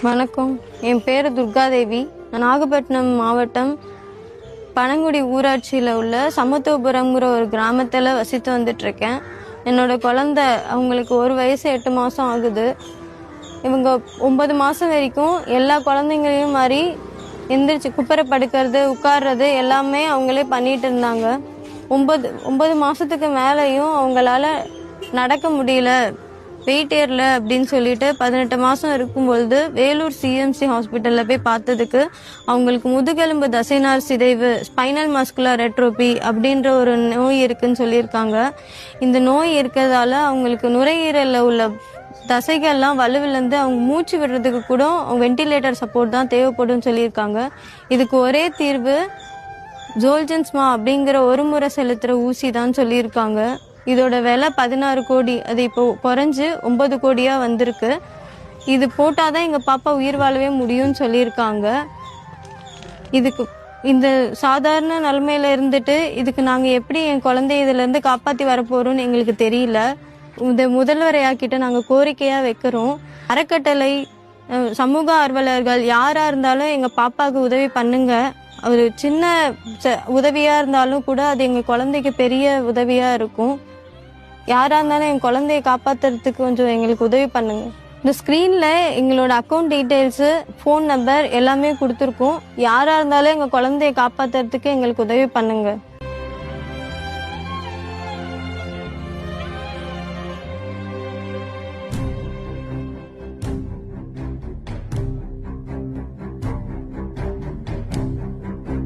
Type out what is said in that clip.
வணக்கம். என் பேர் துர்காதேவி. நான் நாகப்பட்டினம் மாவட்டம் பனங்குடி ஊராட்சியில் உள்ள சமத்துவபுரம்ங்கிற ஒரு கிராமத்தில் வசித்து வந்துட்டுருக்கேன். என்னோட குழந்தை அவங்களுக்கு 1 வயசு 8 மாதம் ஆகுது. இவங்க 9 மாதம் வரைக்கும் எல்லா குழந்தைங்களையும் மாதிரி எந்திரிச்சு குப்பரை படுக்கிறது, உட்கார்றது எல்லாமே அவங்களே பண்ணிட்டு இருந்தாங்க. 9 மாதத்துக்கு மேலேயும் அவங்களால நடக்க முடியல, வெயிட் ஏறல அப்படின்னு சொல்லிட்டு 18 மாதம் இருக்கும்பொழுது வேலூர் சிஎம்சி ஹாஸ்பிட்டலில் போய் பார்த்ததுக்கு அவங்களுக்கு முதுகெலும்பு தசைநார் சிதைவு, ஸ்பைனல் மஸ்குலர் அட்ரோபி அப்படின்ற ஒரு நோய் இருக்குன்னு சொல்லியிருக்காங்க. இந்த நோய் இருக்கிறதால அவங்களுக்கு நுரையீரலில் உள்ள தசைகள்லாம் வலுவிலேருந்து அவங்க மூச்சு விடுறதுக்கு கூட அவங்க வெண்டிலேட்டர் சப்போர்ட் தான் தேவைப்படும்னு சொல்லியிருக்காங்க. இதுக்கு ஒரே தீர்வு ஜோல்ஜன்ஸ்மா அப்படிங்கிற ஒரு முறை செலுத்துகிற ஊசி தான் சொல்லியிருக்காங்க. இதோட விலை 16 கோடி. அது இப்போ குறைஞ்சு 9 கோடியாக வந்திருக்கு. இது போட்டால் தான் எங்கள் பாப்பா உயிர் வாழவே முடியும்னு சொல்லியிருக்காங்க. இதுக்கு இந்த சாதாரண நிலைமையில இருந்துட்டு இதுக்கு நாங்கள் எப்படி என் குழந்தைய இதிலேருந்து காப்பாற்றி வரப்போகிறோன்னு எங்களுக்கு தெரியல. இந்த முதல்வரையாக்கிட்ட நாங்கள் கோரிக்கையாக வைக்கிறோம். அறக்கட்டளை, சமூக ஆர்வலர்கள் யாராக இருந்தாலும் எங்கள் பாப்பாவுக்கு உதவி பண்ணுங்க. ஒரு சின்ன உதவியாக இருந்தாலும் கூட அது எங்கள் குழந்தைக்கு பெரிய உதவியாக இருக்கும். யாராக இருந்தாலும் என் குழந்தைய காப்பாற்றுறதுக்கு கொஞ்சம் எங்களுக்கு உதவி பண்ணுங்க. இந்த ஸ்க்ரீனில் எங்களோட அக்கௌண்ட் டீட்டெயில்ஸு, ஃபோன் நம்பர் எல்லாமே கொடுத்துருக்கோம். யாராக இருந்தாலும் எங்கள் குழந்தைய காப்பாற்றுறதுக்கு எங்களுக்கு உதவி பண்ணுங்க.